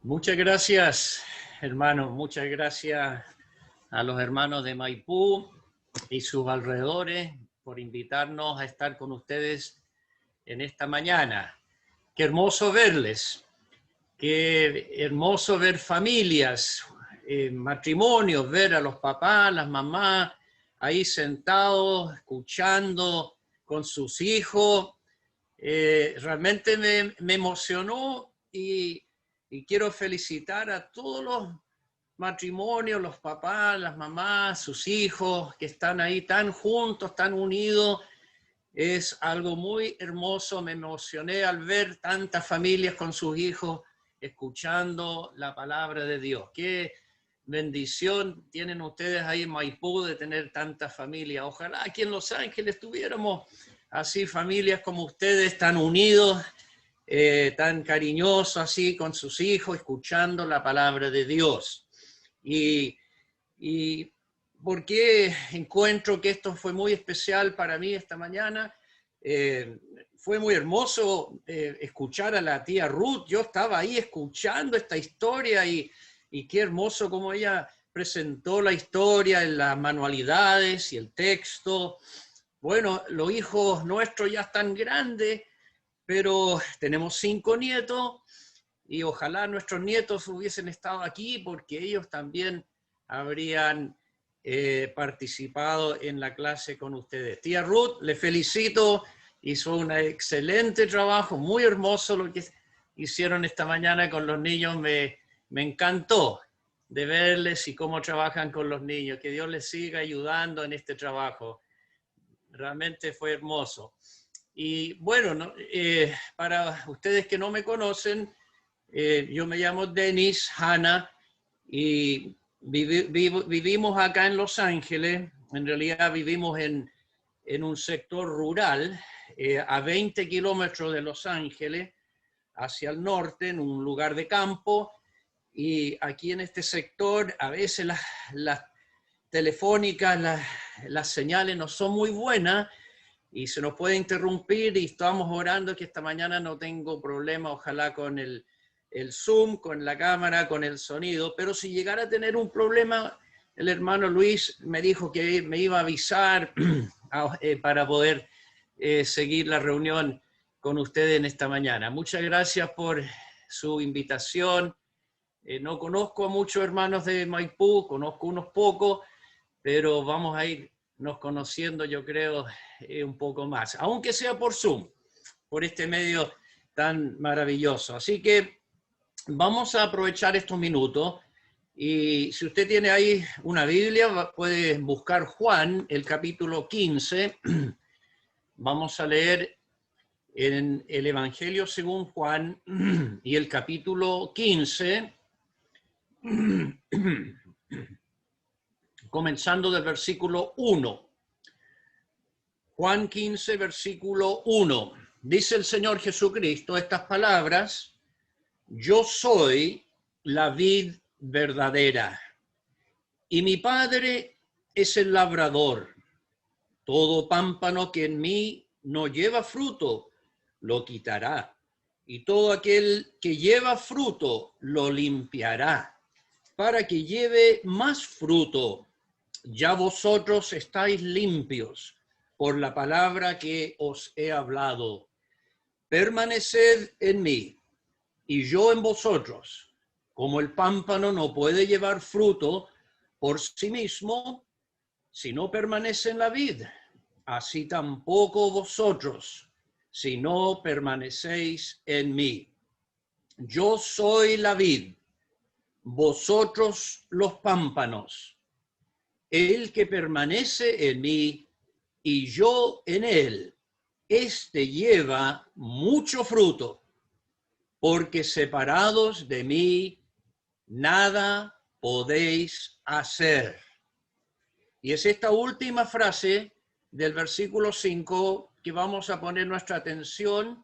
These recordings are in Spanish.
Muchas gracias, hermanos. Muchas gracias a los hermanos de Maipú y sus alrededores por invitarnos a estar con ustedes en esta mañana. Qué hermoso verles, qué hermoso ver familias, matrimonios, ver a los papás, las mamás ahí sentados, escuchando con sus hijos. Realmente me emocionó y quiero felicitar a todos los matrimonios, los papás, las mamás, sus hijos, que están ahí tan juntos, tan unidos. Es algo muy hermoso. Me emocioné al ver tantas familias con sus hijos escuchando la palabra de Dios. Qué bendición tienen ustedes ahí en Maipú de tener tantas familias. Ojalá aquí en Los Ángeles tuviéramos así familias como ustedes, tan unidos, tan cariñosos así con sus hijos, escuchando la palabra de Dios. Y ¿por qué encuentro que esto fue muy especial para mí esta mañana? Fue muy hermoso escuchar a la tía Ruth. Yo estaba ahí escuchando esta historia y qué hermoso cómo ella presentó la historia en las manualidades y el texto. Bueno, los hijos nuestros ya están grandes, pero tenemos 5 nietos y ojalá nuestros nietos hubiesen estado aquí porque ellos también habrían participado en la clase con ustedes. Tía Ruth, le felicito, hizo un excelente trabajo, muy hermoso lo que hicieron esta mañana con los niños, me encantó de verles y cómo trabajan con los niños, que Dios les siga ayudando en este trabajo, realmente fue hermoso. Y bueno, para ustedes que no me conocen, yo me llamo Dennis Hanna y vivimos acá en Los Ángeles. En realidad vivimos en un sector rural, a 20 kilómetros de Los Ángeles, hacia el norte, en un lugar de campo. Y aquí en este sector a veces las telefónicas, las señales no son muy buenas y se nos puede interrumpir, y estamos orando que esta mañana no tengo problema, ojalá con el Zoom, con la cámara, con el sonido, pero si llegara a tener un problema, el hermano Luis me dijo que me iba a avisar para poder seguir la reunión con ustedes en esta mañana. Muchas gracias por su invitación. No conozco a muchos hermanos de Maipú, conozco unos pocos, pero vamos a irnos conociendo, yo creo, un poco más, aunque sea por Zoom, por este medio tan maravilloso. Así que vamos a aprovechar estos minutos y si usted tiene ahí una Biblia, puede buscar Juan, el capítulo 15. Vamos a leer en el Evangelio según Juan y el capítulo 15, comenzando del versículo 1. Juan 15, versículo 1. Dice el Señor Jesucristo estas palabras: yo soy la vid verdadera y mi Padre es el labrador. Todo pámpano que en mí no lleva fruto, lo quitará, y todo aquel que lleva fruto, lo limpiará, para que lleve más fruto. Ya vosotros estáis limpios por la palabra que os he hablado. Permaneced en mí, y yo en vosotros. Como el pámpano no puede llevar fruto por sí mismo si no permanece en la vid, así tampoco vosotros si no permanecéis en mí. Yo soy la vid, vosotros los pámpanos. El que permanece en mí y yo en él, éste lleva mucho fruto, porque separados de mí nada podéis hacer. Y es esta última frase del versículo 5 que vamos a poner nuestra atención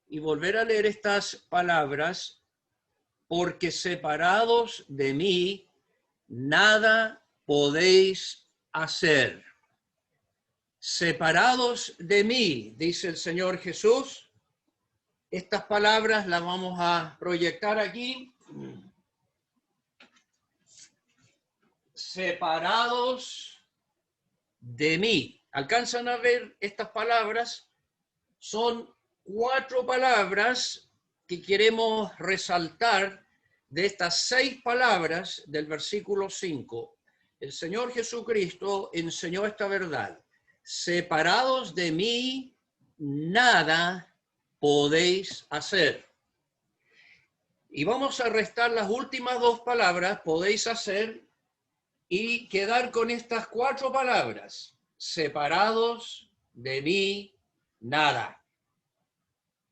y volver a leer estas palabras: porque separados de mí nada podéis hacer. Separados de mí, dice el Señor Jesús. Estas palabras las vamos a proyectar aquí. separados de mí. ¿Alcanzan a ver estas palabras? Son 4 palabras que queremos resaltar de estas 6 palabras del versículo 5. El Señor Jesucristo enseñó esta verdad. Separados de mí, nada podéis hacer. Y vamos a restar las últimas 2 palabras, podéis hacer, y quedar con estas 4 palabras. Separados de mí, nada.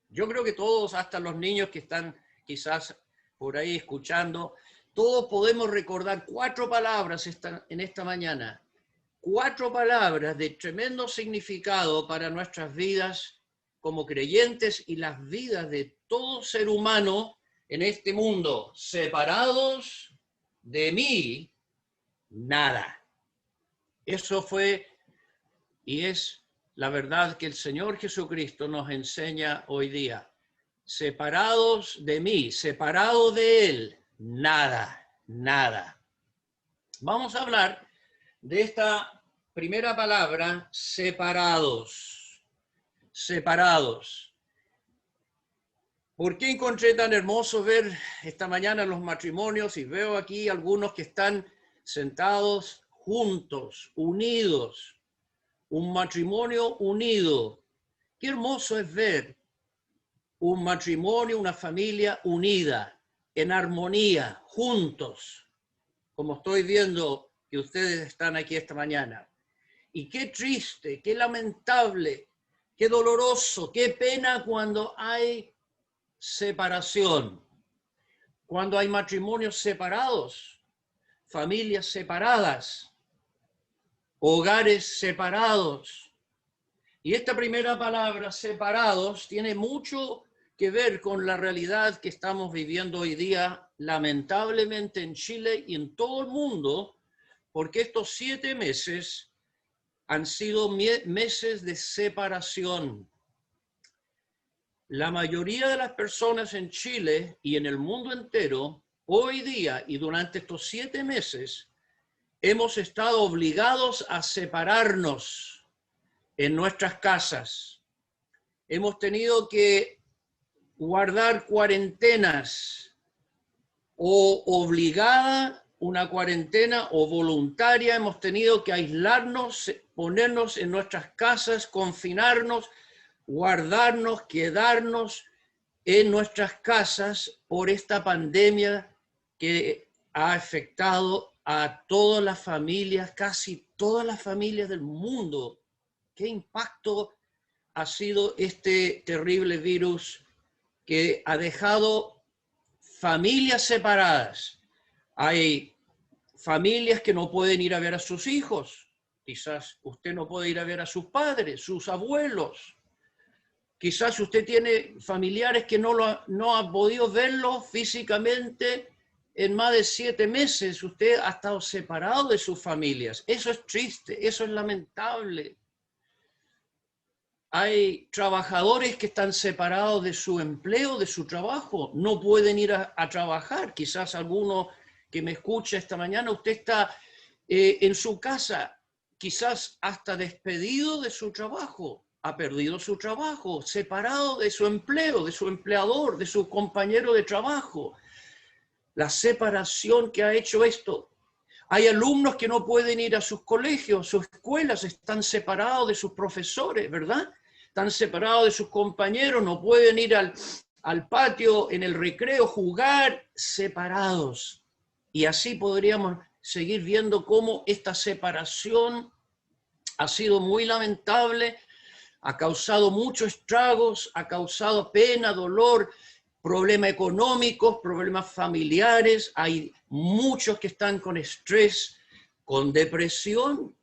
Yo creo que todos, hasta los niños que están quizás por ahí escuchando, todos podemos recordar 4 palabras en esta mañana. 4 palabras de tremendo significado para nuestras vidas como creyentes y las vidas de todo ser humano en este mundo. Separados de mí, nada. Eso fue y es la verdad que el Señor Jesucristo nos enseña hoy día. Separados de mí, separados de Él, nada, nada. Vamos a hablar de esta primera palabra, separados. Separados. ¿Por qué encontré tan hermoso ver esta mañana los matrimonios y veo aquí algunos que están sentados juntos, unidos? Un matrimonio unido. Qué hermoso es ver un matrimonio, una familia unida, en armonía, juntos, como estoy viendo que ustedes están aquí esta mañana. Y qué triste, qué lamentable, qué doloroso, qué pena cuando hay separación, cuando hay matrimonios separados, familias separadas, hogares separados. Y esta primera palabra, separados, tiene mucho que ver con la realidad que estamos viviendo hoy día, lamentablemente en Chile y en todo el mundo, porque estos 7 meses han sido meses de separación. La mayoría de las personas en Chile y en el mundo entero, hoy día y durante estos 7 meses, hemos estado obligados a separarnos en nuestras casas. Hemos tenido que guardar cuarentenas o obligada, una cuarentena o voluntaria. Hemos tenido que aislarnos, ponernos en nuestras casas, confinarnos, guardarnos, quedarnos en nuestras casas por esta pandemia que ha afectado a todas las familias, casi todas las familias del mundo. ¿Qué impacto ha sido este terrible virus que ha dejado familias separadas? Hay familias que no pueden ir a ver a sus hijos. Quizás usted no puede ir a ver a sus padres, sus abuelos. Quizás usted tiene familiares que no ha podido verlos físicamente en más de 7 meses. Usted ha estado separado de sus familias. Eso es triste, eso es lamentable. Hay trabajadores que están separados de su empleo, de su trabajo. No pueden ir a trabajar. Quizás alguno que me escucha esta mañana, usted está en su casa, quizás hasta despedido de su trabajo. Ha perdido su trabajo, separado de su empleo, de su empleador, de su compañero de trabajo. La separación que ha hecho esto. Hay alumnos que no pueden ir a sus colegios, sus escuelas, están separados de sus profesores, ¿verdad? Están separados de sus compañeros, no pueden ir al patio, en el recreo, jugar, separados. Y así podríamos seguir viendo cómo esta separación ha sido muy lamentable, ha causado muchos estragos, ha causado pena, dolor, problemas económicos, problemas familiares. Hay muchos que están con estrés, con depresión.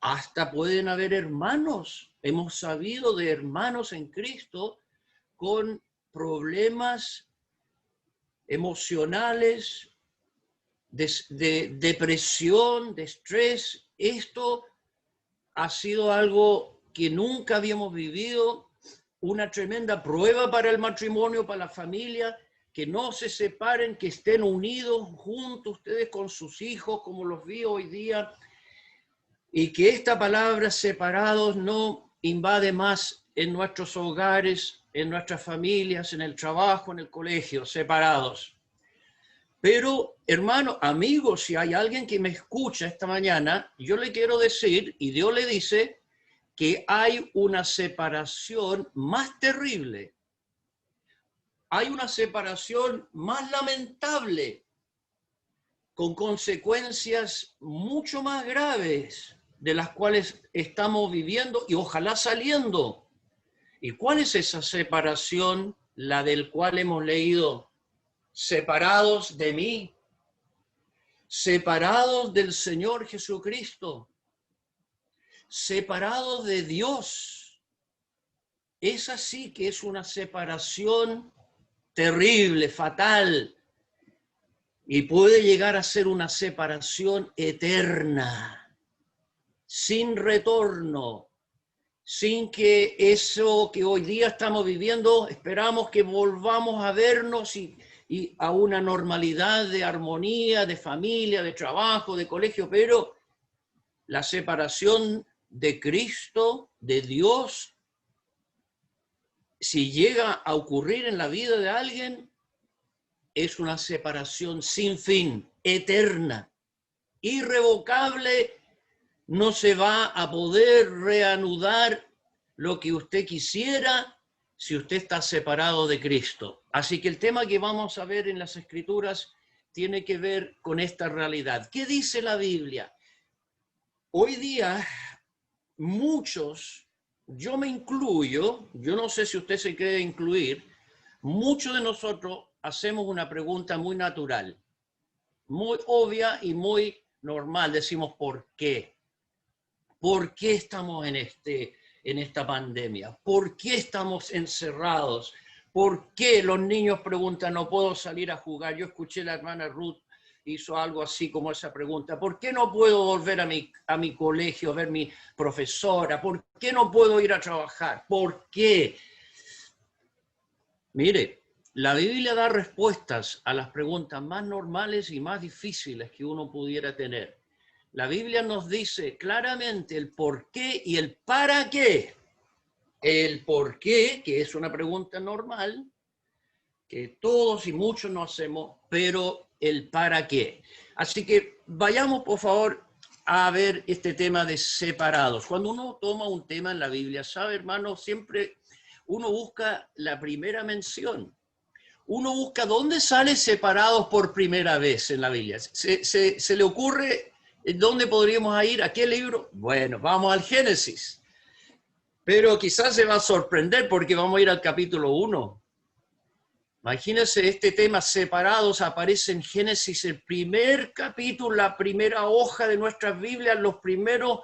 Hasta pueden haber hermanos. Hemos sabido de hermanos en Cristo con problemas emocionales, de depresión, de estrés. Esto ha sido algo que nunca habíamos vivido, una tremenda prueba para el matrimonio, para la familia, que no se separen, que estén unidos juntos ustedes con sus hijos, como los vi hoy día, y que esta palabra separados no invade más en nuestros hogares, en nuestras familias, en el trabajo, en el colegio, separados. Pero, hermano, amigo, si hay alguien que me escucha esta mañana, yo le quiero decir, y Dios le dice, que hay una separación más terrible, hay una separación más lamentable, con consecuencias mucho más graves de las cuales estamos viviendo y ojalá saliendo. ¿Y cuál es esa separación? La del cual hemos leído: separados de mí, separados del Señor Jesucristo, separados de Dios. Esa sí que es una separación terrible, fatal, y puede llegar a ser una separación eterna, sin retorno, sin que eso que hoy día estamos viviendo, esperamos que volvamos a vernos y a una normalidad de armonía, de familia, de trabajo, de colegio, pero la separación de Cristo, de Dios, si llega a ocurrir en la vida de alguien, es una separación sin fin, eterna, irrevocable. No se va a poder reanudar lo que usted quisiera si usted está separado de Cristo. Así que el tema que vamos a ver en las Escrituras tiene que ver con esta realidad. ¿Qué dice la Biblia? Hoy día muchos, yo me incluyo, yo no sé si usted se quiere incluir, muchos de nosotros hacemos una pregunta muy natural, muy obvia y muy normal. Decimos, ¿por qué? ¿Por qué estamos en esta pandemia? ¿Por qué estamos encerrados? ¿Por qué los niños preguntan, no puedo salir a jugar? Yo escuché a la hermana Ruth hizo algo así como esa pregunta. ¿Por qué no puedo volver a mi colegio, a ver mi profesora? ¿Por qué no puedo ir a trabajar? ¿Por qué? Mire, la Biblia da respuestas a las preguntas más normales y más difíciles que uno pudiera tener. La Biblia nos dice claramente el por qué y el para qué. El por qué, que es una pregunta normal, que todos y muchos no hacemos, pero el para qué. Así que vayamos, por favor, a ver este tema de separados. Cuando uno toma un tema en la Biblia, sabe, hermano, siempre uno busca la primera mención. Uno busca dónde sale separados por primera vez en la Biblia. ¿Se le ocurre dónde podríamos ir? ¿A qué libro? Bueno, vamos al Génesis. Pero quizás se va a sorprender porque vamos a ir al capítulo 1. Imagínense, este tema, separados, aparece en Génesis, el primer capítulo, la primera hoja de nuestras Biblias, los primeros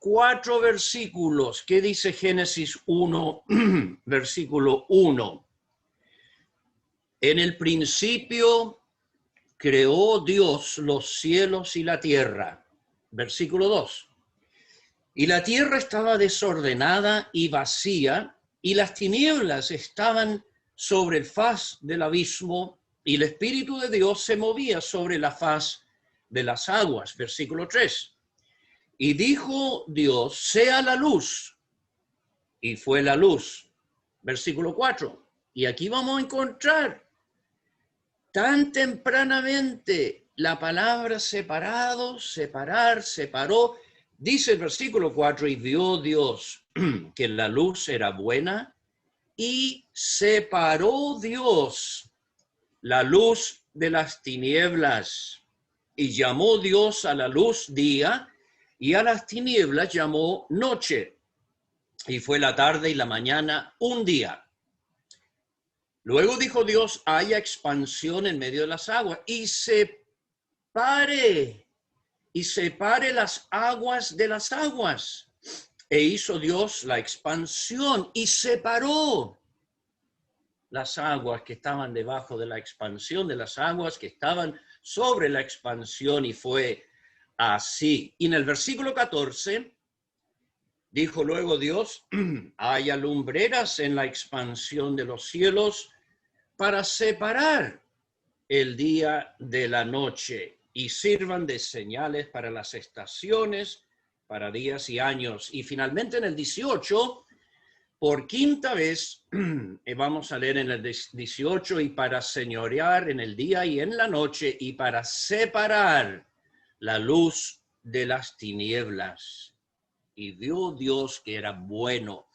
4 versículos. ¿Qué dice Génesis 1, versículo 1? En el principio creó Dios los cielos y la tierra. Versículo 2. Y la tierra estaba desordenada y vacía, y las tinieblas estaban sobre el faz del abismo, y el Espíritu de Dios se movía sobre la faz de las aguas. Versículo 3. Y dijo Dios, sea la luz, y fue la luz. Versículo 4. Y aquí vamos a encontrar tan tempranamente la palabra separado, separar, separó. Dice el versículo 4, y vio Dios que la luz era buena, y separó Dios la luz de las tinieblas. Y llamó Dios a la luz día, y a las tinieblas llamó noche. Y fue la tarde y la mañana un día. Luego dijo Dios, haya expansión en medio de las aguas, y separe las aguas de las aguas. E hizo Dios la expansión y separó las aguas que estaban debajo de la expansión de las aguas que estaban sobre la expansión, y fue así. Y en el versículo 14 dijo luego Dios, haya lumbreras en la expansión de los cielos para separar el día de la noche y sirvan de señales para las estaciones, para días y años. Y finalmente en el 18, por quinta vez, vamos a leer en el 18, y para señorear en el día y en la noche, y para separar la luz de las tinieblas. Y vio Dios que era bueno.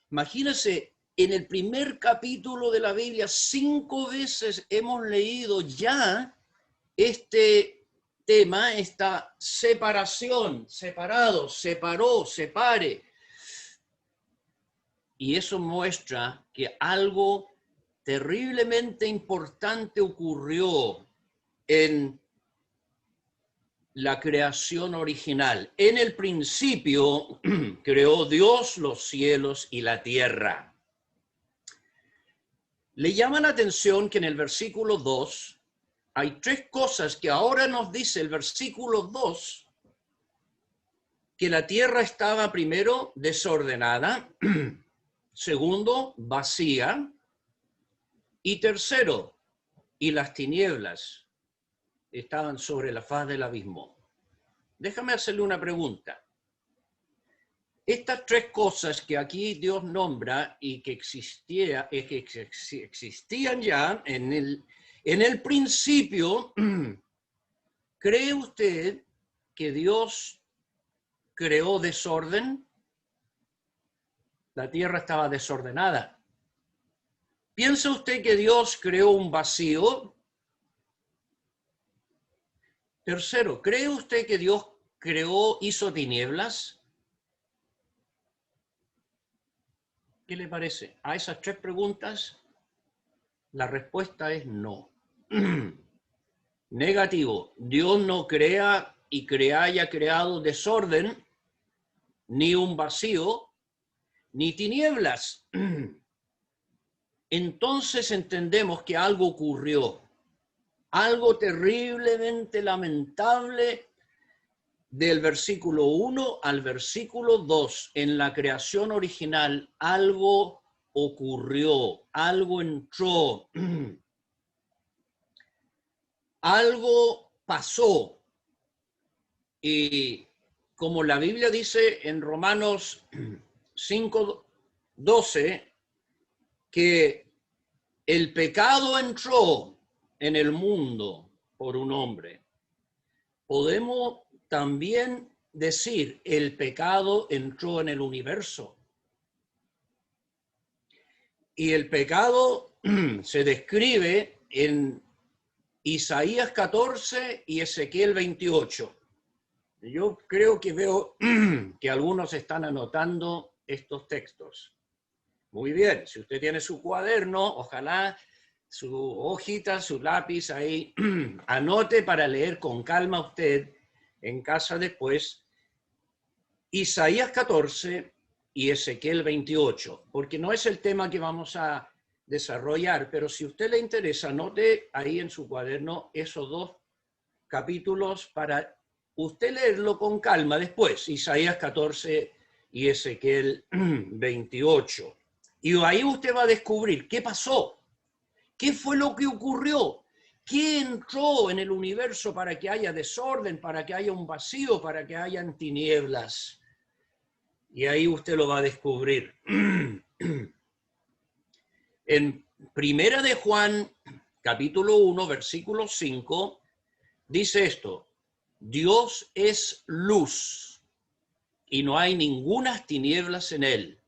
Imagínense, en el primer capítulo de la Biblia, 5 veces hemos leído ya este tema, esta separación, separado, separó, separe. Y eso muestra que algo terriblemente importante ocurrió en la creación original. En el principio creó Dios los cielos y la tierra. Le llama la atención que en el versículo 2 hay 3 cosas que ahora nos dice el versículo 2, que la tierra estaba primero desordenada, segundo vacía, y tercero, y las tinieblas estaban sobre la faz del abismo. Déjame hacerle una pregunta. Estas 3 cosas que aquí Dios nombra y que existían ya en el principio, ¿cree usted que Dios creó desorden? La tierra estaba desordenada. ¿Piensa usted que Dios creó un vacío? Tercero, ¿cree usted que Dios hizo tinieblas? ¿Qué le parece? A esas 3 preguntas, la respuesta es no. Negativo. Dios no crea y haya creado desorden, ni un vacío, ni tinieblas. Entonces entendemos que algo ocurrió, algo terriblemente lamentable. Del versículo 1 al versículo 2, en la creación original, algo ocurrió, algo entró, algo pasó. Y como la Biblia dice en Romanos 5:12, que el pecado entró en el mundo por un hombre, podemos también decir el pecado entró en el universo. Y el pecado se describe en Isaías 14 y Ezequiel 28. Yo creo que veo que algunos están anotando estos textos. Muy bien, si usted tiene su cuaderno, ojalá su hojita, su lápiz ahí, anote para leer con calma usted en casa después Isaías 14 y Ezequiel 28, porque no es el tema que vamos a desarrollar, pero si a usted le interesa, anote ahí en su cuaderno esos 2 capítulos para usted leerlo con calma después, Isaías 14 y Ezequiel 28. Y ahí usted va a descubrir qué pasó, qué fue lo que ocurrió, qué entró en el universo para que haya desorden, para que haya un vacío, para que hayan tinieblas. Y ahí usted lo va a descubrir. En Primera de Juan, capítulo 1, versículo 5, dice esto: Dios es luz y no hay ninguna tinieblas en él.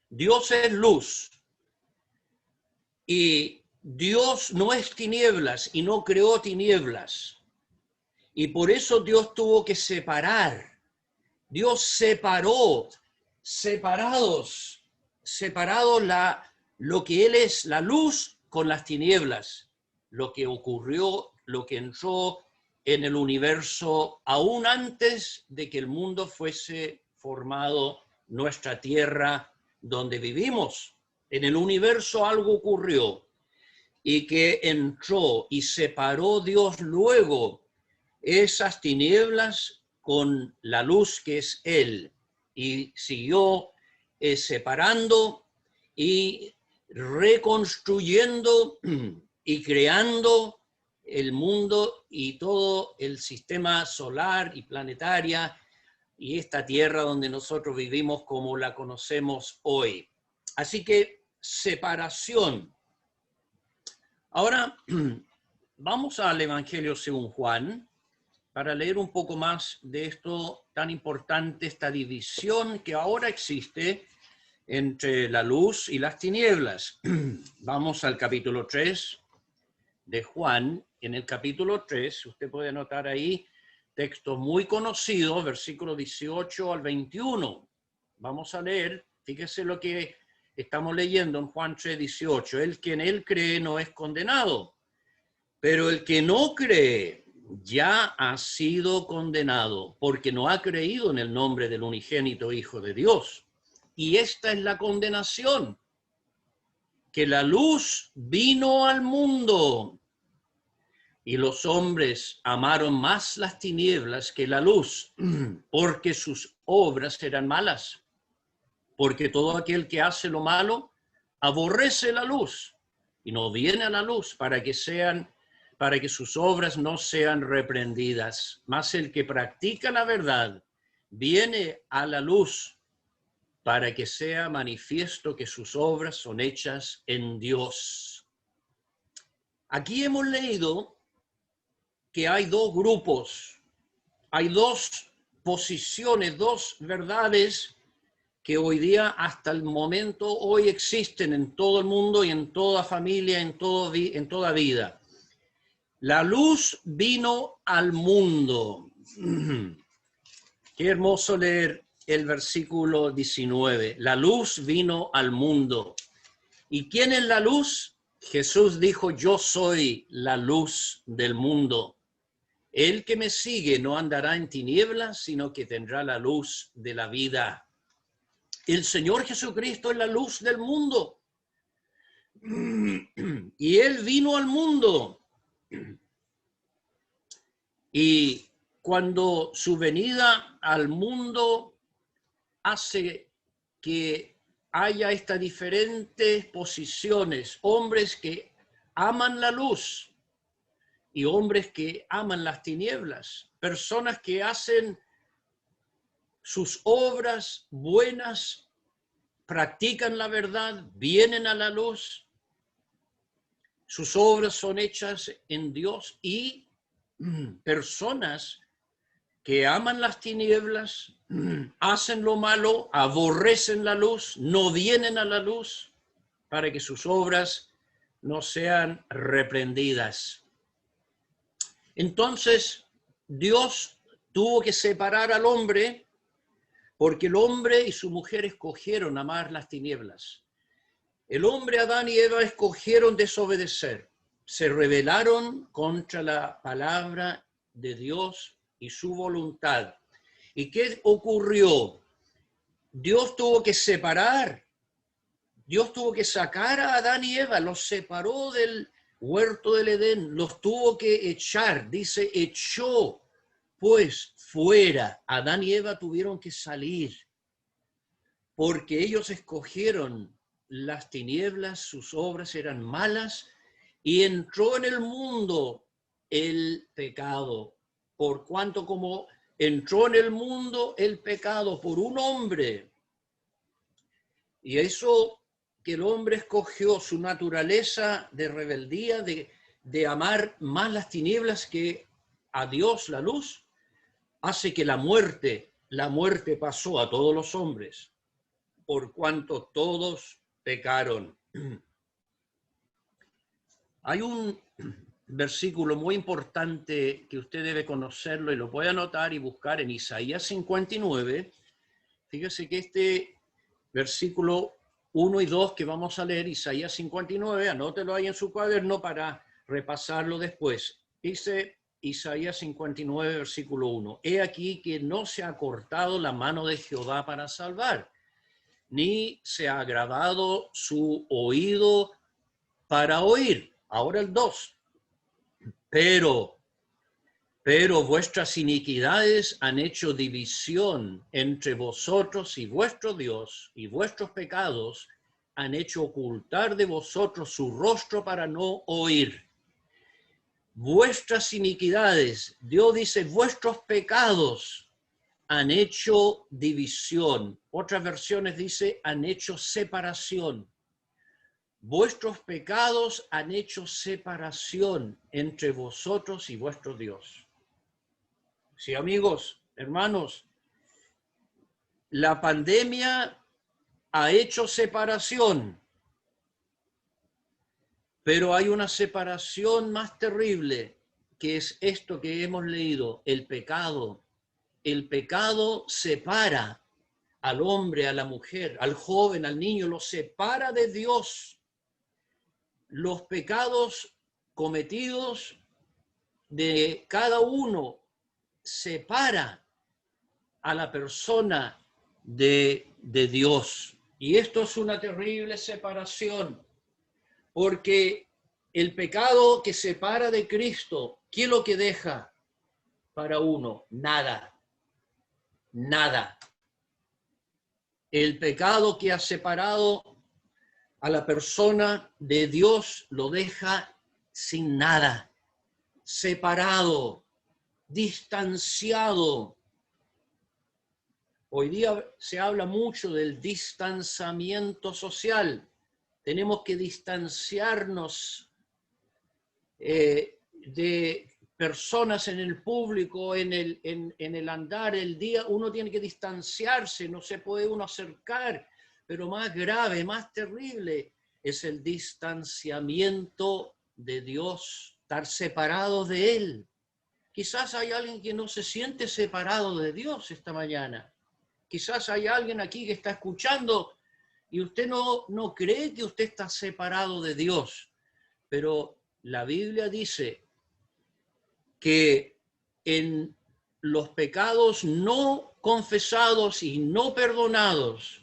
Dios es luz y Dios no es tinieblas y no creó tinieblas. Y por eso Dios tuvo que separar. Dios separó, separados lo que Él es, la luz, con las tinieblas. Lo que ocurrió, lo que entró en el universo aún antes de que el mundo fuese formado, nuestra tierra donde vivimos. En el universo algo ocurrió y que entró y separó Dios luego esas tinieblas con la luz que es Él, y siguió separando y reconstruyendo y creando el mundo y todo el sistema solar y planetaria y esta tierra donde nosotros vivimos como la conocemos hoy. Así que separación. Ahora vamos al Evangelio según Juan para leer un poco más de esto tan importante, esta división que ahora existe entre la luz y las tinieblas. Vamos al capítulo 3 de Juan. En el capítulo 3, usted puede anotar ahí, texto muy conocido, versículo 18 al 21. Vamos a leer, fíjese lo que estamos leyendo en Juan 3, 18. El que en él cree no es condenado, pero el que no cree ya ha sido condenado, porque no ha creído en el nombre del unigénito Hijo de Dios. Y esta es la condenación, que la luz vino al mundo, y los hombres amaron más las tinieblas que la luz, porque sus obras eran malas. Porque todo aquel que hace lo malo aborrece la luz y no viene a la luz para que sus obras no sean reprendidas. Mas el que practica la verdad viene a la luz para que sea manifiesto que sus obras son hechas en Dios. Aquí hemos leído que hay dos grupos, hay dos posiciones, dos verdades que hoy día, hasta el momento, hoy existen en todo el mundo y en toda familia, en toda vida. La luz vino al mundo. Qué hermoso leer el versículo 19. La luz vino al mundo. ¿Y quién es la luz? Jesús dijo, yo soy la luz del mundo. El que me sigue no andará en tinieblas, sino que tendrá la luz de la vida. El Señor Jesucristo es la luz del mundo. Y Él vino al mundo. Y cuando su venida al mundo hace que haya estas diferentes posiciones, hombres que aman la luz y hombres que aman las tinieblas, personas que hacen sus obras buenas, practican la verdad, vienen a la luz, sus obras son hechas en Dios, y personas que aman las tinieblas, hacen lo malo, aborrecen la luz, no vienen a la luz para que sus obras no sean reprendidas. Entonces, Dios tuvo que separar al hombre porque el hombre y su mujer escogieron amar las tinieblas. El hombre, Adán y Eva, escogieron desobedecer. Se rebelaron contra la palabra de Dios y su voluntad. ¿Y qué ocurrió? Dios tuvo que separar. Dios tuvo que sacar a Adán y Eva, los separó del huerto del Edén, los tuvo que echar. Dice, echó pues fuera. Adán y Eva tuvieron que salir porque ellos escogieron las tinieblas, sus obras eran malas, y entró en el mundo el pecado, por cuanto como entró en el mundo el pecado por un hombre, y eso que el hombre escogió, su naturaleza de rebeldía, de amar más las tinieblas que a Dios, la luz, hace que la muerte pasó a todos los hombres, por cuanto todos pecaron. Hay un versículo muy importante que usted debe conocerlo y lo puede anotar y buscar en Isaías 59. Fíjese que este versículo 1 y 2 que vamos a leer, Isaías 59, anótelo ahí en su cuaderno para repasarlo después. Dice Isaías 59, versículo 1. He aquí que no se ha cortado la mano de Jehová para salvar, ni se ha agravado su oído para oír. Ahora el 2. Pero vuestras iniquidades han hecho división entre vosotros y vuestro Dios, y vuestros pecados han hecho ocultar de vosotros su rostro para no oír. Vuestras iniquidades, Dios dice, vuestros pecados han hecho división. Otras versiones dice, han hecho separación. Vuestros pecados han hecho separación entre vosotros y vuestro Dios. Sí, amigos, hermanos, la pandemia ha hecho separación, pero hay una separación más terrible, que es esto que hemos leído, el pecado. El pecado separa al hombre, a la mujer, al joven, al niño, lo separa de Dios. Los pecados cometidos de cada uno separa a la persona de Dios. Y esto es una terrible separación, porque el pecado que separa de Cristo, ¿qué es lo que deja para uno? Nada, nada. El pecado que ha separado a la persona de Dios lo deja sin nada, separado, distanciado. Hoy día se habla mucho del distanciamiento social. Tenemos que distanciarnos de personas en el público, en el andar, el día. Uno tiene que distanciarse, no se puede uno acercar. Pero más grave, más terrible, es el distanciamiento de Dios, estar separado de Él. Quizás hay alguien que no se siente separado de Dios esta mañana. Quizás hay alguien aquí que está escuchando y usted no cree que usted está separado de Dios. Pero la Biblia dice que en los pecados no confesados y no perdonados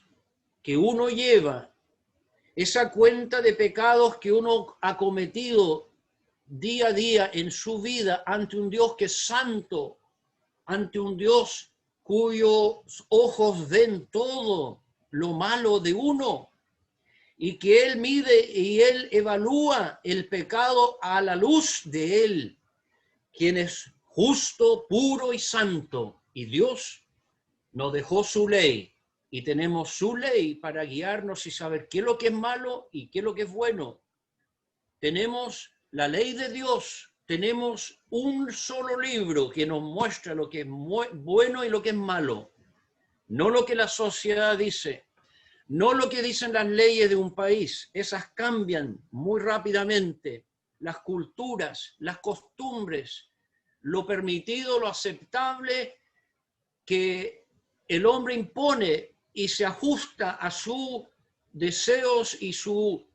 que uno lleva, esa cuenta de pecados que uno ha cometido día a día en su vida ante un Dios que es santo, ante un Dios cuyos ojos ven todo lo malo de uno, y que Él mide y Él evalúa el pecado a la luz de Él, quien es justo, puro y santo. Y Dios nos dejó su ley, y tenemos su ley para guiarnos y saber qué es lo que es malo y qué es lo que es bueno. Tenemos la ley de Dios, tenemos un solo libro que nos muestra lo que es bueno y lo que es malo. No lo que la sociedad dice, no lo que dicen las leyes de un país. Esas cambian muy rápidamente. Las culturas, las costumbres, lo permitido, lo aceptable que el hombre impone y se ajusta a sus deseos y su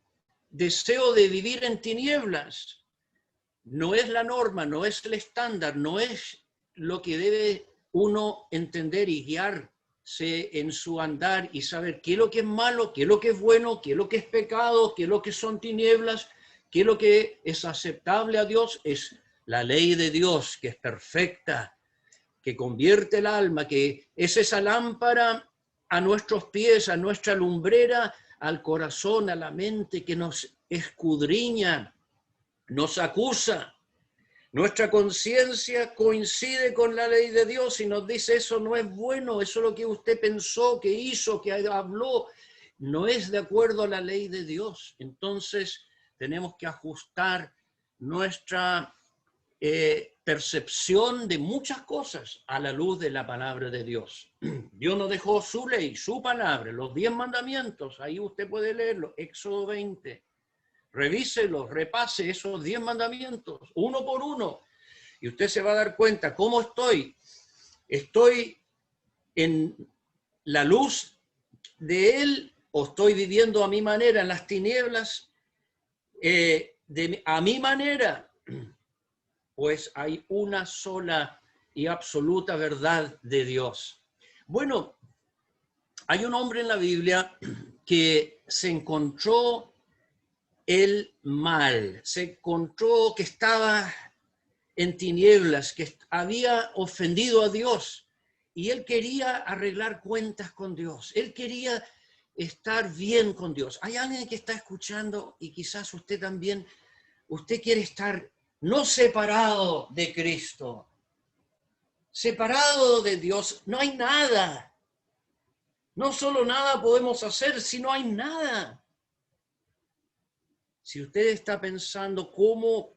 deseo de vivir en tinieblas. No es la norma, no es el estándar, no es lo que debe uno entender y guiarse en su andar y saber qué es lo que es malo, qué es lo que es bueno, qué es lo que es pecado, qué es lo que son tinieblas, qué es lo que es aceptable a Dios. Es la ley de Dios, que es perfecta, que convierte el alma, que es esa lámpara a nuestros pies, a nuestra lumbrera, al corazón, a la mente, que nos escudriña, nos acusa. Nuestra conciencia coincide con la ley de Dios y nos dice: eso no es bueno, eso es lo que usted pensó, que hizo, que habló, no es de acuerdo a la ley de Dios. Entonces tenemos que ajustar nuestra percepción de muchas cosas a la luz de la palabra de Dios. Dios nos dejó su ley, su palabra, los 10 mandamientos. Ahí usted puede leerlo, Éxodo 20. Revíselo, repase esos 10 mandamientos, uno por uno, y usted se va a dar cuenta cómo estoy. ¿Estoy en la luz de Él o estoy viviendo a mi manera, en las tinieblas, a mi manera? Pues hay una sola y absoluta verdad de Dios. Bueno, hay un hombre en la Biblia que se encontró el mal, se encontró que estaba en tinieblas, que había ofendido a Dios, y él quería arreglar cuentas con Dios. Él quería estar bien con Dios. Hay alguien que está escuchando y quizás usted también, usted quiere estar no separado de Cristo, separado de Dios. No hay nada. No solo nada podemos hacer, sino hay nada. Si usted está pensando cómo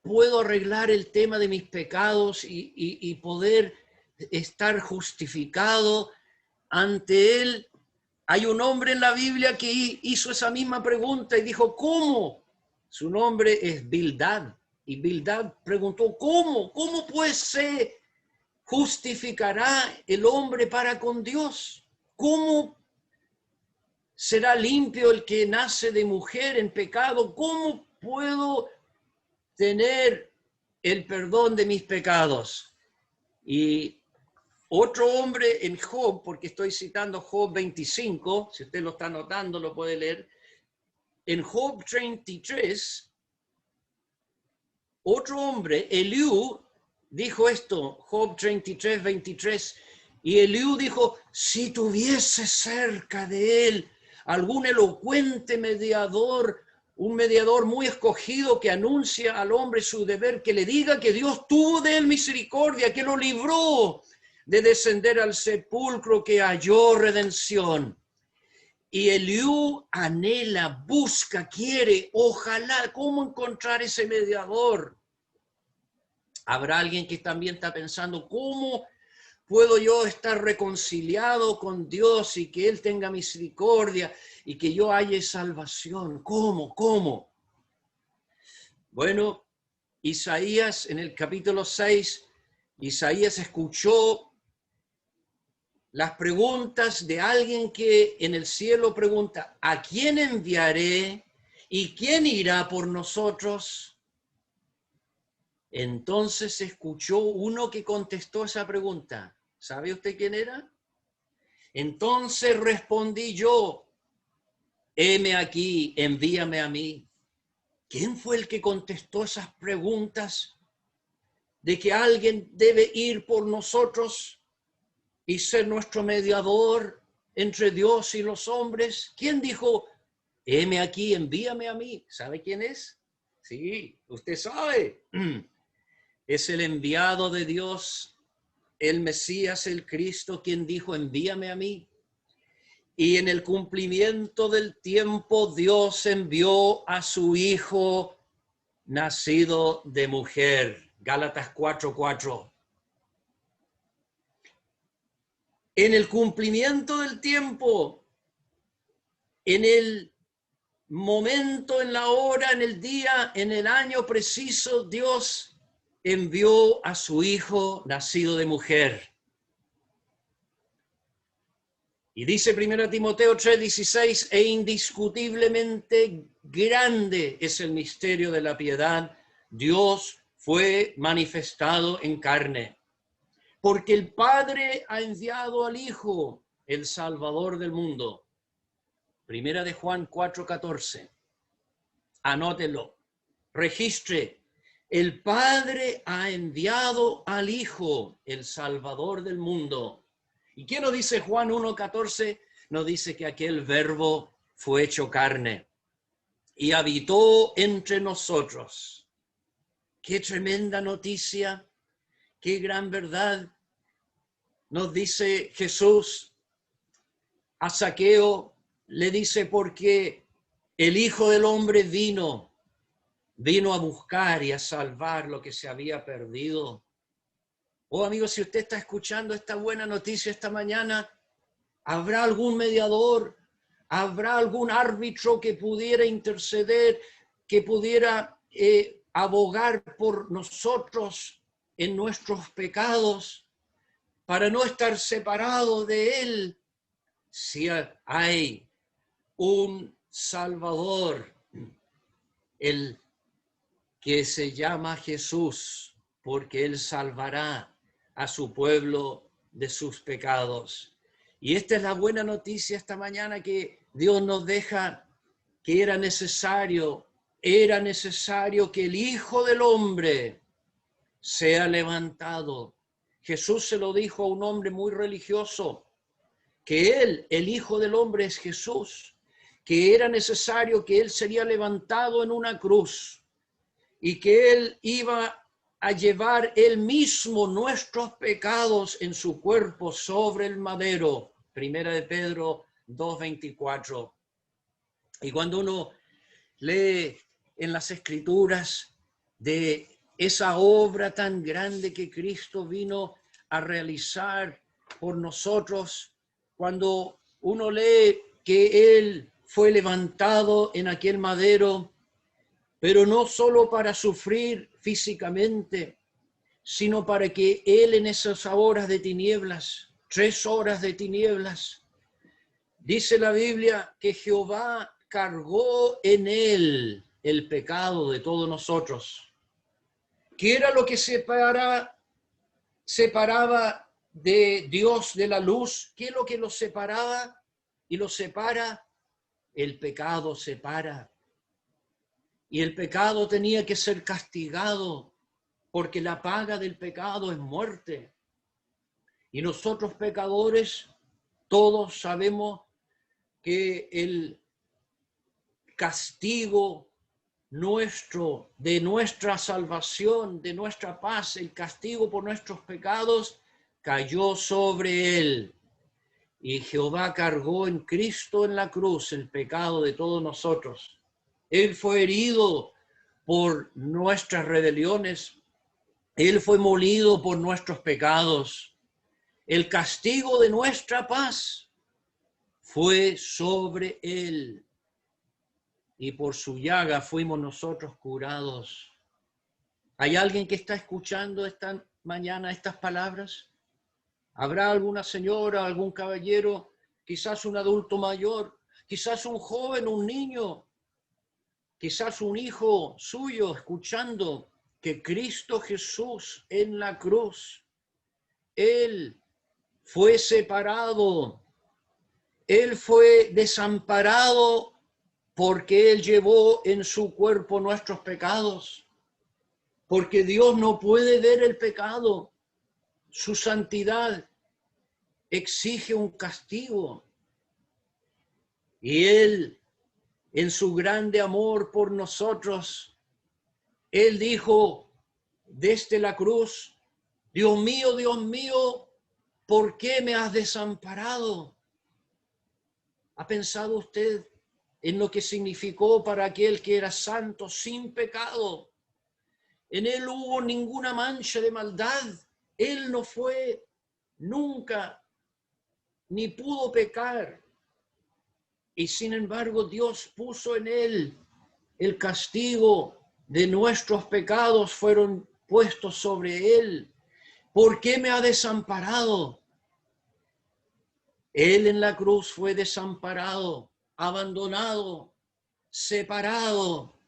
puedo arreglar el tema de mis pecados y poder estar justificado ante Él, hay un hombre en la Biblia que hizo esa misma pregunta y dijo, ¿cómo? Su nombre es Bildad. Y Bildad preguntó, ¿cómo? ¿Cómo pues se justificará el hombre para con Dios? ¿Cómo será limpio el que nace de mujer en pecado? ¿Cómo puedo tener el perdón de mis pecados? Y otro hombre en Job, porque estoy citando Job 25, si usted lo está notando, lo puede leer. En Job 33, otro hombre, Eliú, dijo esto, Job 33, 23, y Eliú dijo, si tuviese cerca de él algún elocuente mediador, un mediador muy escogido que anuncia al hombre su deber, que le diga que Dios tuvo de él misericordia, que lo libró de descender al sepulcro, que halló redención. Y Eliú anhela, busca, quiere, ojalá, ¿cómo encontrar ese mediador? Habrá alguien que también está pensando, ¿cómo puedo yo estar reconciliado con Dios y que Él tenga misericordia y que yo haya salvación? ¿Cómo? Bueno, Isaías en el capítulo 6, Isaías escuchó las preguntas de alguien que en el cielo pregunta, ¿a quién enviaré y quién irá por nosotros? Entonces escuchó uno que contestó esa pregunta. ¿Sabe usted quién era? Entonces respondí yo, heme aquí, envíame a mí. ¿Quién fue el que contestó esas preguntas de que alguien debe ir por nosotros y ser nuestro mediador entre Dios y los hombres? ¿Quién dijo, heme aquí, envíame a mí? ¿Sabe quién es? Sí, usted sabe. Es el enviado de Dios, el Mesías, el Cristo, quien dijo, envíame a mí. Y en el cumplimiento del tiempo, Dios envió a su Hijo nacido de mujer. Gálatas 4:4. En el cumplimiento del tiempo, en el momento, en la hora, en el día, en el año preciso, Dios envió a su Hijo nacido de mujer. Y dice 1 Timoteo 3:16, e indiscutiblemente grande es el misterio de la piedad. Dios fue manifestado en carne, porque el Padre ha enviado al Hijo, el Salvador del mundo. 1 de Juan 4:14. Anótelo, registre. El Padre ha enviado al Hijo, el Salvador del mundo. ¿Y qué nos dice Juan 1:14? Nos dice que aquel verbo fue hecho carne y habitó entre nosotros. Qué tremenda noticia, qué gran verdad. Nos dice Jesús a Zaqueo, le dice, porque el Hijo del Hombre vino a buscar y a salvar lo que se había perdido. Oh, amigo, si usted está escuchando esta buena noticia esta mañana, ¿habrá algún mediador? ¿Habrá algún árbitro que pudiera interceder, que pudiera abogar por nosotros en nuestros pecados para no estar separados de Él? Si hay un Salvador, el que se llama Jesús, porque Él salvará a su pueblo de sus pecados. Y esta es la buena noticia esta mañana, que Dios nos deja que era necesario que el Hijo del Hombre sea levantado. Jesús se lo dijo a un hombre muy religioso, que Él, el Hijo del Hombre, es Jesús, que era necesario que Él sería levantado en una cruz y que Él iba a llevar Él mismo nuestros pecados en su cuerpo sobre el madero. Primera de Pedro 2:24. Y cuando uno lee en las Escrituras de esa obra tan grande que Cristo vino a realizar por nosotros, cuando uno lee que Él fue levantado en aquel madero, pero no solo para sufrir físicamente, sino para que Él en esas horas de tinieblas, 3 horas de tinieblas, dice la Biblia que Jehová cargó en Él el pecado de todos nosotros. ¿Qué era lo que separaba de Dios de la luz? ¿Qué es lo que los separaba y los separa? El pecado separa. Y el pecado tenía que ser castigado, porque la paga del pecado es muerte. Y nosotros pecadores, todos sabemos que el castigo nuestro, de nuestra salvación, de nuestra paz, el castigo por nuestros pecados, cayó sobre Él. Y Jehová cargó en Cristo en la cruz el pecado de todos nosotros. Él fue herido por nuestras rebeliones. Él fue molido por nuestros pecados. El castigo de nuestra paz fue sobre Él. Y por su llaga fuimos nosotros curados. ¿Hay alguien que está escuchando esta mañana estas palabras? ¿Habrá alguna señora, algún caballero, quizás un adulto mayor, quizás un joven, un niño, quizás un hijo suyo escuchando que Cristo Jesús en la cruz, Él fue separado, Él fue desamparado porque Él llevó en su cuerpo nuestros pecados? Porque Dios no puede ver el pecado. Su santidad exige un castigo. Y Él, en su grande amor por nosotros, Él dijo desde la cruz: Dios mío, ¿por qué me has desamparado? ¿Ha pensado usted en lo que significó para aquel que era santo, sin pecado? En Él hubo ninguna mancha de maldad. Él no fue nunca, ni pudo pecar. Y sin embargo, Dios puso en Él el castigo de nuestros pecados, fueron puestos sobre Él. ¿Por qué me ha desamparado? Él en la cruz fue desamparado, abandonado, separado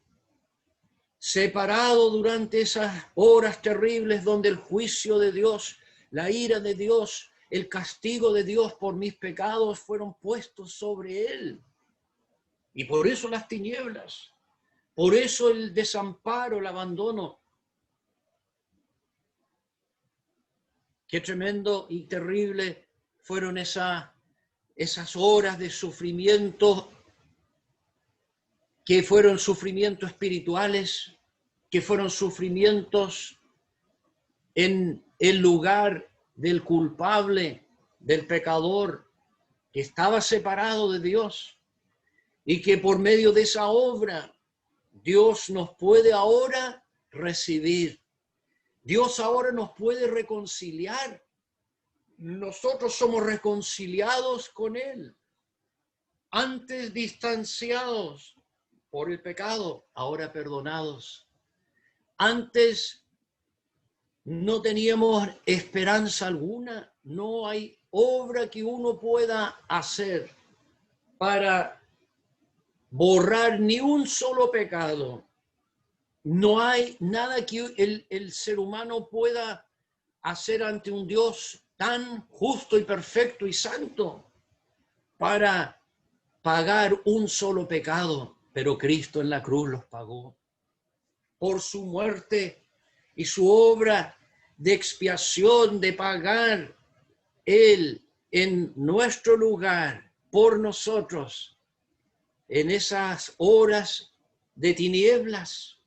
durante esas horas terribles donde el juicio de Dios, la ira de Dios, el castigo de Dios por mis pecados fueron puestos sobre Él. Y por eso las tinieblas, por eso el desamparo, el abandono. Qué tremendo y terrible fueron esas horas de sufrimiento, que fueron sufrimientos espirituales, que fueron sufrimientos en el lugar del culpable, del pecador, que estaba separado de Dios, y que por medio de esa obra Dios nos puede ahora recibir. Dios ahora nos puede reconciliar. Nosotros somos reconciliados con Él. Antes distanciados por el pecado, ahora perdonados. Antes no teníamos esperanza alguna. No hay obra que uno pueda hacer para borrar ni un solo pecado. No hay nada que el ser humano pueda hacer ante un Dios tan justo y perfecto y santo para pagar un solo pecado, pero Cristo en la cruz los pagó. Por su muerte y su obra de expiación, de pagar Él en nuestro lugar por nosotros en esas horas de tinieblas.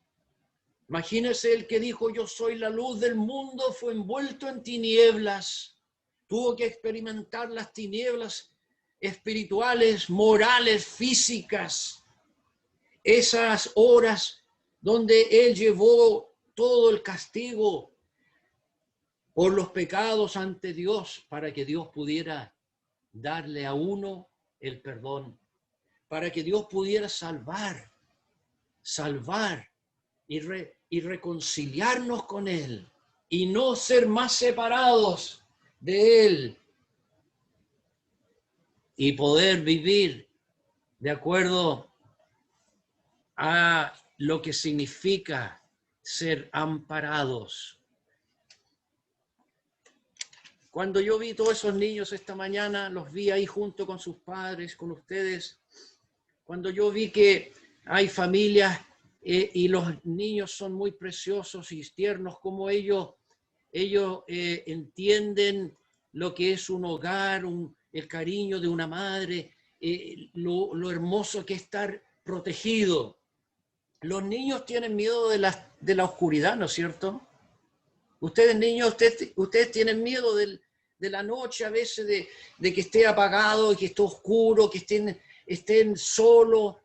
Imagínese el que dijo, yo soy la luz del mundo, fue envuelto en tinieblas. Tuvo que experimentar las tinieblas espirituales, morales, físicas. Esas horas donde él llevó todo el castigo por los pecados ante Dios para que Dios pudiera darle a uno el perdón, para que Dios pudiera salvar y reconciliarnos con Él y no ser más separados de Él y poder vivir de acuerdo a lo que significa ser amparados. Cuando yo vi todos esos niños esta mañana, los vi ahí junto con sus padres, con ustedes, cuando yo vi que hay familias y los niños son muy preciosos y tiernos, como ellos entienden lo que es un hogar, el cariño de una madre, lo hermoso que es estar protegido. Los niños tienen miedo de la oscuridad, ¿no es cierto? Ustedes niños, ustedes tienen miedo de la noche a veces, de que esté apagado, que esté oscuro, que estén solos,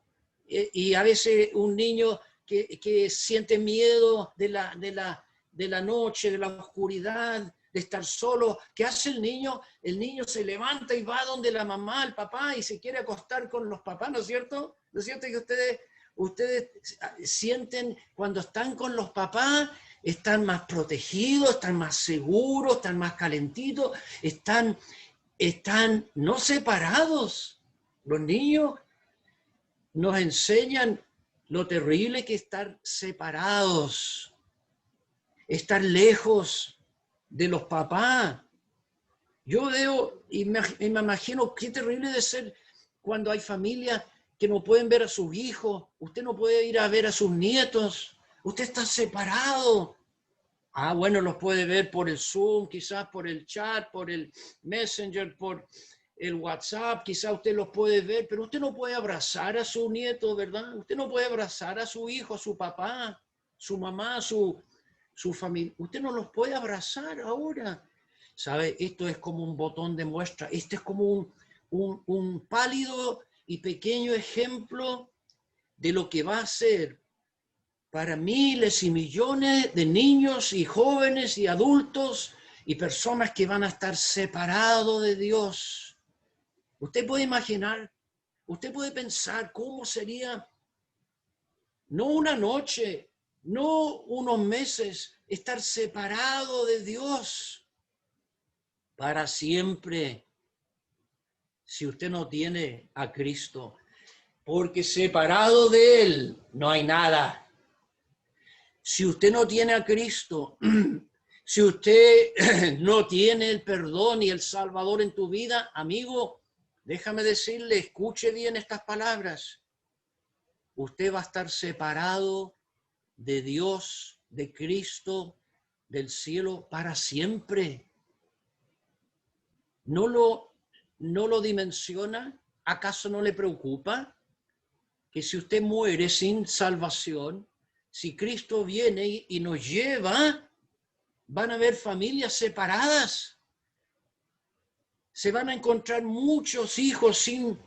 y a veces un niño que siente miedo de la noche, de la oscuridad, de estar solo. ¿Qué hace el niño? El niño se levanta y va donde la mamá, el papá, y se quiere acostar con los papás, ¿no es cierto? ¿No es cierto que ustedes sienten cuando están con los papás, están más protegidos, están más seguros, están más calentitos, están no separados? Los niños nos enseñan lo terrible que es estar separados, estar lejos de los papás. Yo veo y me imagino qué terrible de ser cuando hay familias que no pueden ver a sus hijos, usted no puede ir a ver a sus nietos, usted está separado. Ah, bueno, los puede ver por el Zoom, quizás por el chat, por el Messenger, por el WhatsApp, quizás usted los puede ver, pero usted no puede abrazar a su nieto, ¿verdad? Usted no puede abrazar a su hijo, a su papá, su mamá, su familia. Usted no los puede abrazar ahora. ¿Sabe? Esto es como un botón de muestra. Este es como un pálido y pequeño ejemplo de lo que va a ser para miles y millones de niños y jóvenes y adultos y personas que van a estar separados de Dios. Usted puede imaginar, usted puede pensar cómo sería, no una noche, no unos meses, estar separado de Dios para siempre si usted no tiene a Cristo. Porque separado de Él no hay nada. Si usted no tiene a Cristo, si usted no tiene el perdón y el Salvador en tu vida, amigo, déjame decirle, escuche bien estas palabras. Usted va a estar separado de Dios, de Cristo, del cielo para siempre. ¿No lo dimensiona? ¿Acaso no le preocupa que si usted muere sin salvación, si Cristo viene y nos lleva, van a haber familias separadas? Se van a encontrar muchos hijos sin,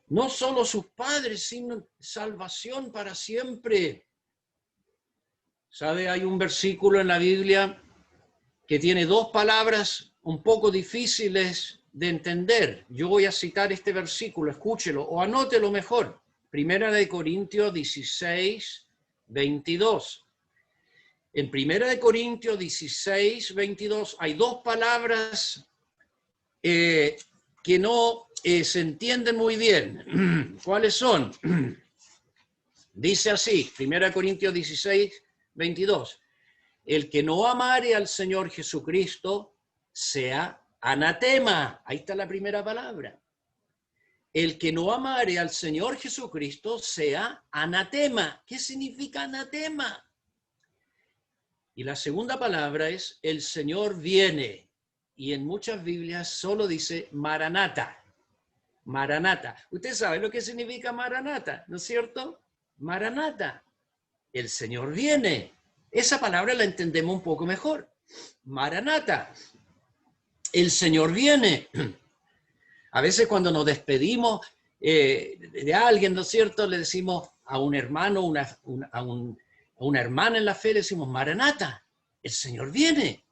no solo sus padres, sin salvación para siempre. ¿Sabe? Hay un versículo en la Biblia que tiene dos palabras un poco difíciles de entender. Yo voy a citar este versículo, escúchelo o anótelo mejor. Primera de Corintios 16, 22. En Primera de Corintios 16, 22 hay dos palabras que no se entienden muy bien. ¿Cuáles son? Dice así, Primera de Corintios 16, 22. El que no amare al Señor Jesucristo sea anatema. Ahí está la primera palabra. El que no amare al Señor Jesucristo sea anatema. ¿Qué significa anatema? Y la segunda palabra es el Señor viene. y en muchas Biblias solo dice Maranata. Maranata. Usted sabe lo que significa Maranata, ¿no es cierto? Maranata. El Señor viene. Esa palabra la entendemos un poco mejor. Maranata. El Señor viene. A veces cuando nos despedimos de alguien, ¿no es cierto? Le decimos a un hermano, a una hermana en la fe, le decimos Maranata. El Señor viene.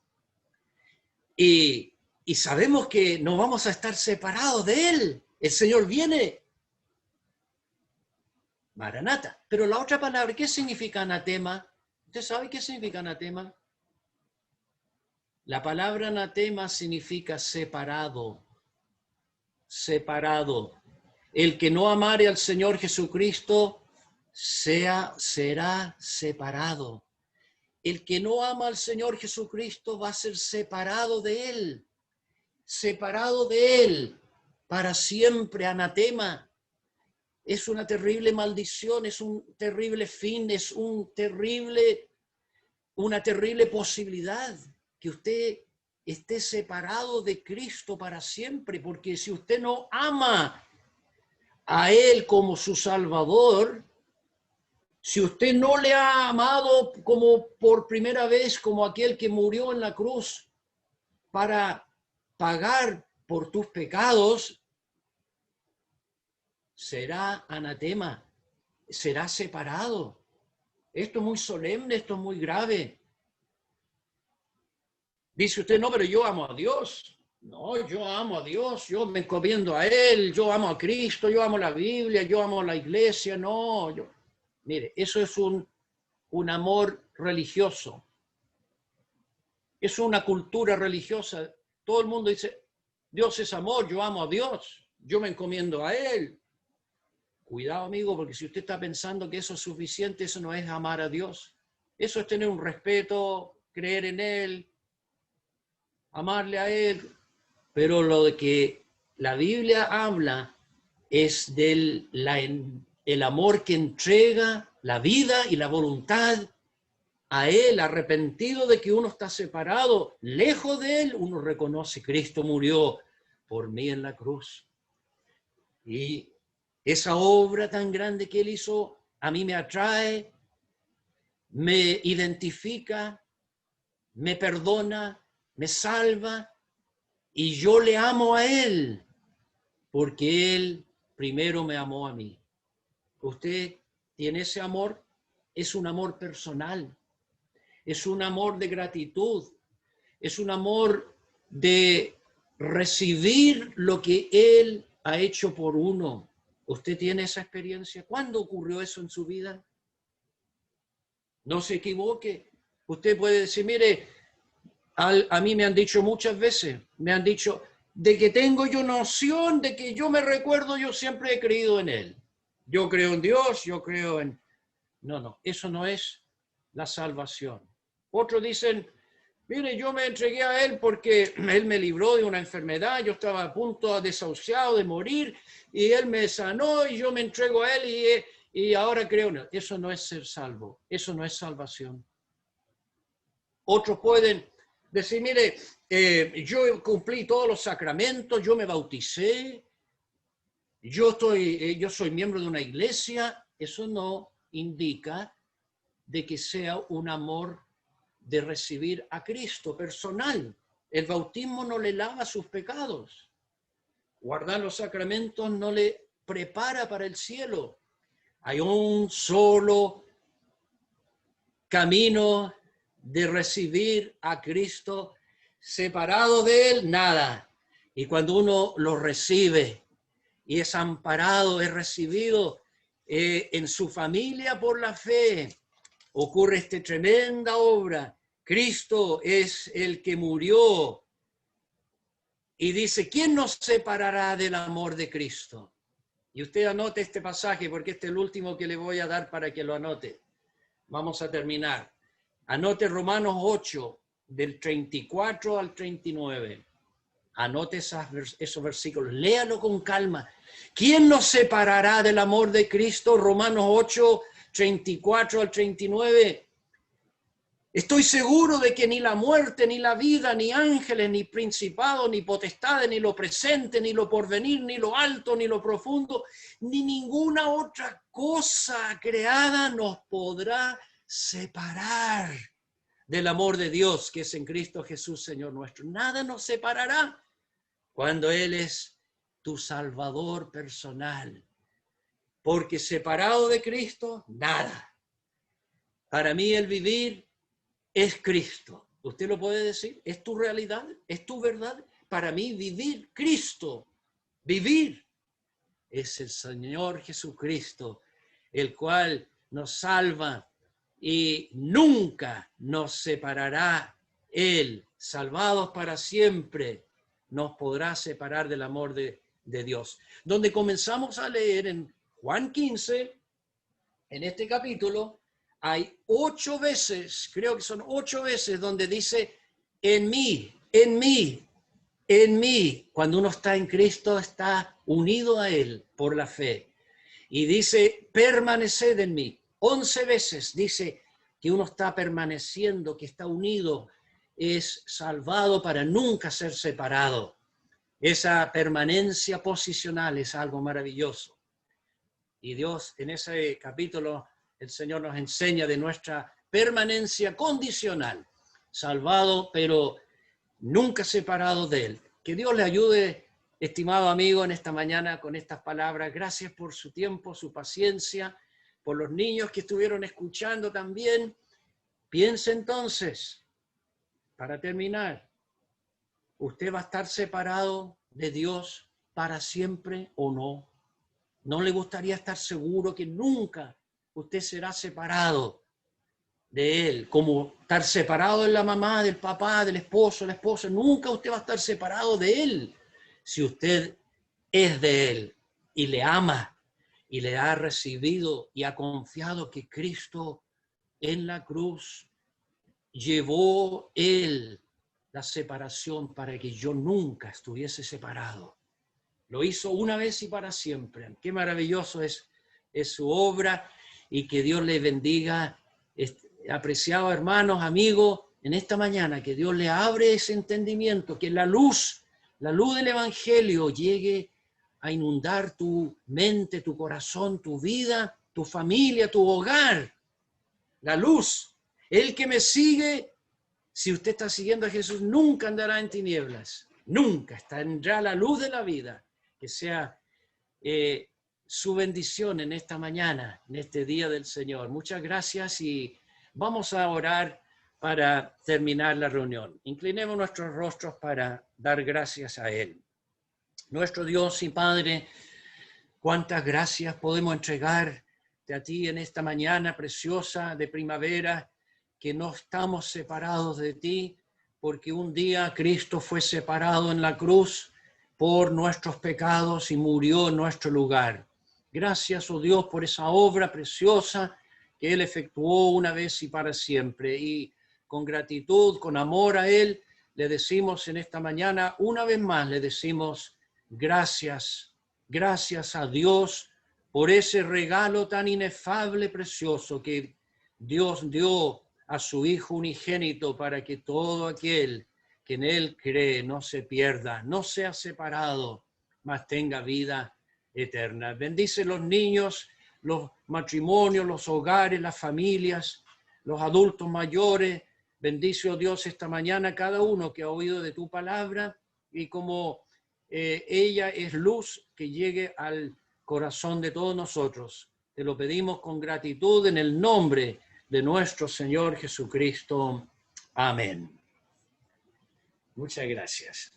Y sabemos que no vamos a estar separados de Él. El Señor viene. Maranata. Pero la otra palabra, ¿qué significa anatema? ¿Usted sabe qué significa anatema? La palabra anatema significa separado. Separado. El que no amare al Señor Jesucristo será separado. El que no ama al Señor Jesucristo va a ser separado de Él. Separado de Él para siempre, anatema. Es una terrible maldición, es un terrible fin, es una terrible posibilidad que usted esté separado de Cristo para siempre, porque si usted no ama a Él como su Salvador, si usted no le ha amado como por primera vez, como aquel que murió en la cruz para pagar por tus pecados, será anatema, será separado. Esto es muy solemne, esto es muy grave. Dice usted, no, pero yo amo a Dios. No, yo amo a Dios, yo me encomiendo a Él, yo amo a Cristo, yo amo la Biblia, yo amo la iglesia. No, mire, eso es un amor religioso. Es una cultura religiosa. Todo el mundo dice, Dios es amor, yo amo a Dios, yo me encomiendo a Él. Cuidado, amigo, porque si usted está pensando que eso es suficiente, eso no es amar a Dios. Eso es tener un respeto, creer en Él, amarle a Él. Pero lo de que la Biblia habla es del el amor que entrega la vida y la voluntad a Él, arrepentido de que uno está separado, lejos de Él, uno reconoce, Cristo murió por mí en la cruz. Y esa obra tan grande que Él hizo, a mí me atrae, me identifica, me perdona, me salva, y yo le amo a Él, porque Él primero me amó a mí. Usted tiene ese amor, es un amor personal, es un amor de gratitud, es un amor de recibir lo que Él ha hecho por uno. ¿Usted tiene esa experiencia? ¿Cuándo ocurrió eso en su vida? No se equivoque. Usted puede decir, mire, a mí me han dicho muchas veces, me han dicho, de que tengo yo noción, de que yo me recuerdo, yo siempre he creído en Él. Yo creo en Dios, yo creo en... No, eso no es la salvación. Otros dicen, mire, yo me entregué a Él porque Él me libró de una enfermedad, yo estaba a punto de desahuciado, de morir, y Él me sanó y yo me entrego a Él y ahora creo en Él. Eso no es ser salvo, eso no es salvación. Otros pueden decir, mire, yo cumplí todos los sacramentos, yo me bauticé, yo soy miembro de una iglesia. Eso no indica de que sea un amor de recibir a Cristo personal. El bautismo no le lava sus pecados. Guardar los sacramentos no le prepara para el cielo. Hay un solo camino de recibir a Cristo. Separado de Él, nada. Y cuando uno lo recibe y es amparado, es recibido en su familia por la fe, ocurre esta tremenda obra. Cristo es el que murió y dice, ¿quién nos separará del amor de Cristo? Y usted anote este pasaje porque este es el último que le voy a dar para que lo anote. Vamos a terminar. Anote Romanos 8, del 34 al 39. Anote esos versículos. Léalo con calma. ¿Quién nos separará del amor de Cristo? Romanos 8, 34 al 39. Estoy seguro de que ni la muerte, ni la vida, ni ángeles, ni principados, ni potestades, ni lo presente, ni lo porvenir, ni lo alto, ni lo profundo, ni ninguna otra cosa creada nos podrá separar del amor de Dios que es en Cristo Jesús, Señor nuestro. Nada nos separará cuando Él es tu Salvador personal. Porque separado de Cristo, nada. Para mí el vivir es Cristo. ¿Usted lo puede decir? ¿Es tu realidad? ¿Es tu verdad? Para mí vivir Cristo, vivir es el Señor Jesucristo, el cual nos salva y nunca nos separará. Él, salvados para siempre, nos podrá separar del amor de Dios. Donde comenzamos a leer en Juan 15, en este capítulo, hay 8 veces, creo que son 8 veces, donde dice en mí, en mí, en mí. Cuando uno está en Cristo, está unido a Él por la fe. Y dice, permaneced en mí. 11 veces dice que uno está permaneciendo, que está unido, es salvado para nunca ser separado. Esa permanencia posicional es algo maravilloso. Y Dios, en ese capítulo, el Señor nos enseña de nuestra permanencia condicional, salvado, pero nunca separado de Él. Que Dios le ayude, estimado amigo, en esta mañana con estas palabras. Gracias por su tiempo, su paciencia, por los niños que estuvieron escuchando también. Piense entonces, para terminar, ¿usted va a estar separado de Dios para siempre o no? ¿No le gustaría estar seguro que nunca usted será separado de Él? Como estar separado de la mamá, del papá, del esposo, la esposa. Nunca usted va a estar separado de Él si usted es de Él y le ama y le ha recibido y ha confiado que Cristo en la cruz llevó Él la separación para que yo nunca estuviese separado. Lo hizo una vez y para siempre. Qué maravilloso es su obra, y que Dios le bendiga. Apreciados hermanos, amigos, en esta mañana que Dios le abre ese entendimiento, que la luz del Evangelio llegue a inundar tu mente, tu corazón, tu vida, tu familia, tu hogar. La luz. El que me sigue, si usted está siguiendo a Jesús, nunca andará en tinieblas. Nunca. Tendrá la luz de la vida. Que sea su bendición en esta mañana, en este día del Señor. Muchas gracias y vamos a orar para terminar la reunión. Inclinemos nuestros rostros para dar gracias a Él. Nuestro Dios y Padre, cuántas gracias podemos entregarte a ti en esta mañana preciosa de primavera, que no estamos separados de ti, porque un día Cristo fue separado en la cruz por nuestros pecados y murió en nuestro lugar. Gracias, oh Dios, por esa obra preciosa que Él efectuó una vez y para siempre. Y con gratitud, con amor a Él, le decimos en esta mañana, una vez más, le decimos gracias, gracias a Dios por ese regalo tan inefable, precioso, que Dios dio a su Hijo unigénito para que todo aquel que en Él cree no se pierda, no sea separado, mas tenga vida eterna. Bendice los niños, los matrimonios, los hogares, las familias, los adultos mayores. Bendice, oh Dios, esta mañana cada uno que ha oído de tu palabra, y como ella es luz, que llegue al corazón de todos nosotros. Te lo pedimos con gratitud en el nombre de nuestro Señor Jesucristo. Amén. Muchas gracias.